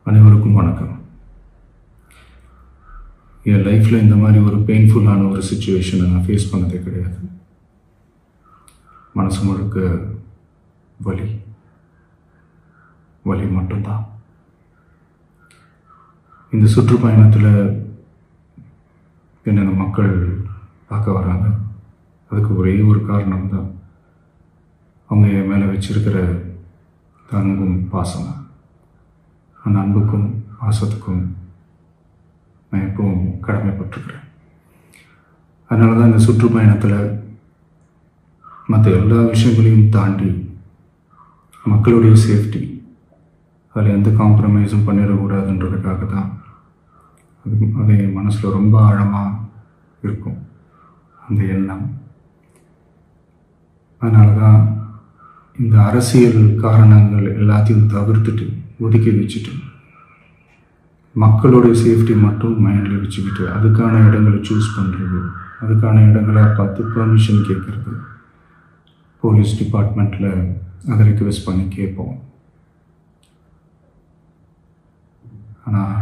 அனைவருக்கும் வணக்கம். என் லைஃப்பில் இந்த மாதிரி ஒரு பெயின்ஃபுல்லான ஒரு சுச்சுவேஷனை நான் ஃபேஸ் பண்ணதே கிடையாது. மனசு முழுக்க வலி மட்டும்தான். இந்த சுற்றுப்பயணத்தில் என்னென்ன மக்கள் பார்க்க வராங்க, அதுக்கு ஒரே ஒரு காரணம் தான், அவங்க என் மேலே வச்சிருக்கிற அன்பும் பாசம். அந்த அன்புக்கும் பாசத்துக்கும் நான் எப்பவும் கடமைப்பட்டிருக்கிறேன். அதனால தான் இந்த சுற்றுப்பயணத்தில் மற்ற எல்லா விஷயங்களையும் தாண்டி மக்களுடைய சேஃப்டி, அதில் எந்த காம்ப்ரமைஸும் பண்ணிடக்கூடாதுன்றதுக்காக தான் அது என் மனசில் ரொம்ப ஆழமாக இருக்கும் அந்த எண்ணம். அதனால தான் இந்த அரசியல் காரணங்கள் எல்லாத்தையும் தவிர்த்துட்டு ஒதுக்கி வச்சுட்டு மக்களுடைய சேஃப்டி மட்டும் மைண்டில் வச்சுக்கிட்டு அதுக்கான இடங்களை சூஸ் பண்ணுறது, அதுக்கான இடங்களை பார்த்து பர்மிஷன் கேட்குறது, போலீஸ் டிபார்ட்மெண்ட்டில் அதை ரிக்வெஸ்ட் பண்ணி கேட்போம். ஆனால்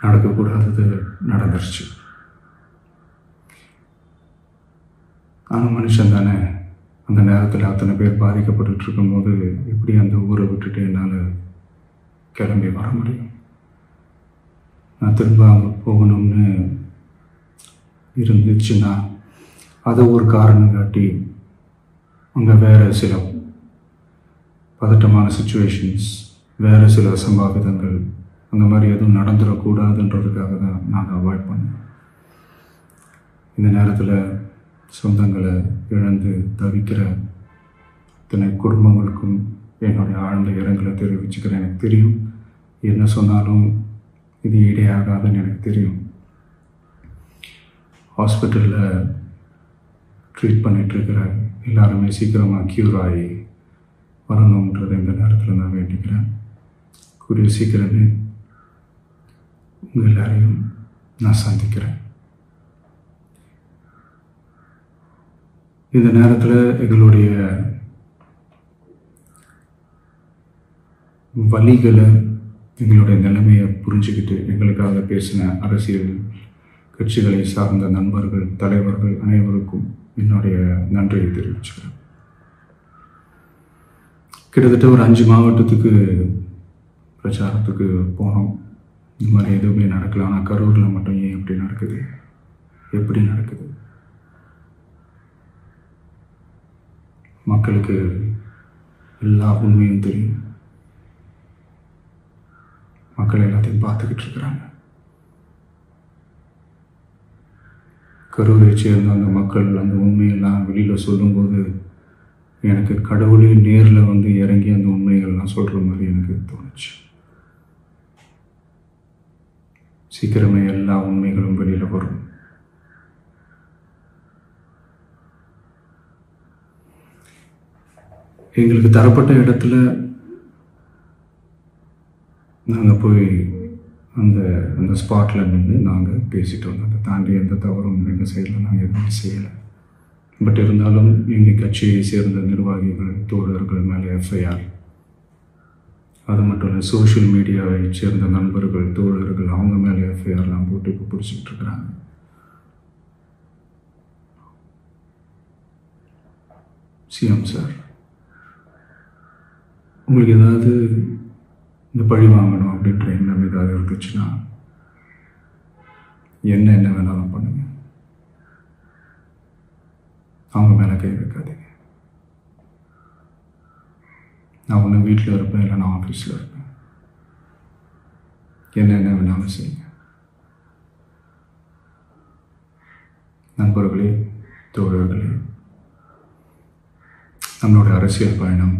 நடக்கக்கூடாதது நடந்துருச்சு. ஆனால் மனுஷன் தானே, அந்த நேரத்தில் அத்தனை பேர் பாதிக்கப்பட்டு இருக்கும்போது எப்படி அந்த ஊரை விட்டுட்டு என்னால் கிளம்பி வர முடியும்? நான் திரும்ப அங்கே போகணும்னு இருந்துச்சுன்னா அதை ஒரு காரணம் காட்டி அங்கே வேறு சில பதட்டமான சுச்சுவேஷன்ஸ், வேறு சில அசம்பாவிதங்கள் அந்த மாதிரி எதுவும் நடந்துடக்கூடாதுன்றதுக்காக தான் நான் அவாய்ட் பண்ணேன். இந்த நேரத்தில் சொந்தங்களை இழந்து தவிக்கிற இத்தனை குடும்பங்களுக்கும் என்னுடைய ஆழ்ந்த இரங்கலை தெரிவிச்சுக்கிறேன். எனக்கு தெரியும், என்ன சொன்னாலும் இது ஈடேயாகாதுன்னு எனக்கு தெரியும். ஹாஸ்பிட்டலில் ட்ரீட் பண்ணிகிட்ருக்கிற எல்லாருமே சீக்கிரமாக க்யூர் ஆகி வரணுன்றதை இந்த நேரத்தில் நான் வேண்டிக்கிறேன். கூடிய சீக்கிரமே உங்கள் எல்லாரையும் நான் சந்திக்கிறேன். இந்த நேரத்தில் எங்களுடைய வலிகளை, எங்களுடைய நிலைமையை புரிஞ்சுக்கிட்டு எங்களுக்காக பேசின அரசியல் கட்சிகளை சார்ந்த நண்பர்கள், தலைவர்கள் அனைவருக்கும் என்னுடைய நன்றியை தெரிவிச்சுக்கிறேன். கிட்டத்தட்ட ஒரு 5 மாவட்டத்துக்கு பிரச்சாரத்துக்கு போனோம். இந்த மாதிரி எதுவுமே நடக்கல. ஆனால் கரூரில் மட்டும் ஏன் எப்படி நடக்குது, எப்படி நடக்குது? மக்களுக்கு எல்லா உண்மையும் தெரியும். மக்கள் எல்லாத்தையும் பார்த்துக்கிட்டு இருக்கிறாங்க. கரூரை சேர்ந்த அந்த மக்கள் அந்த உண்மையெல்லாம் வெளியில் சொல்லும்போது எனக்கு கடவுளே நேரில் வந்து இறங்கி அந்த உண்மைகள்லாம் சொல்கிற மாதிரி எனக்கு தோணுச்சு. சீக்கிரமே எல்லா உண்மைகளும் வெளியில் வரும். எங்களுக்கு தரப்பட்ட இடத்துல நாங்கள் போய் அந்த ஸ்பாட்டில் நின்று நாங்கள் பேசிட்டு வந்தோம். அதை தாண்டி எந்த தவறும் எங்கள் சைடில் நாங்கள் எதுவும் செய்யலை. பட் இருந்தாலும் எங்கள் கட்சியை சேர்ந்த நிர்வாகிகள், தோழர்கள் மேலே எஃப்ஐஆர், அது மட்டும் இல்லை சோஷியல் மீடியாவை சேர்ந்த நண்பர்கள், தோழர்கள், அவங்க மேலே எஃப்ஐஆர்லாம் போட்டு இப்போ பிடிச்சிக்கிட்டு இருக்கிறாங்க. சிஎம் சார், உங்களுக்கு ஏதாவது இந்த பழி வாங்கணும் அப்படின்ற எண்ணம் ஏதாவது இருந்துச்சுன்னா என்ன வேணாலும் பண்ணுங்க. அவங்க மேலே கை வைக்காதீங்க. நான் ஒன்று வீட்டில் இருப்பேன், இல்லை நான் ஆஃபீஸில் இருப்பேன். என்ன வேணாலும் செய்யுங்க. நண்பர்களே, தோழர்களே, நம்மளோட அரசியல் பயணம்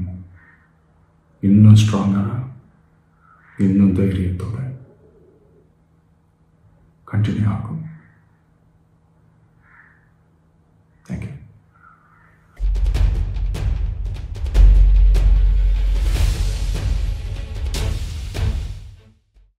இன்னும் ஸ்ட்ராங்காக, இன்னும் தைரியத்தோடு கண்டினியூ ஆகும்.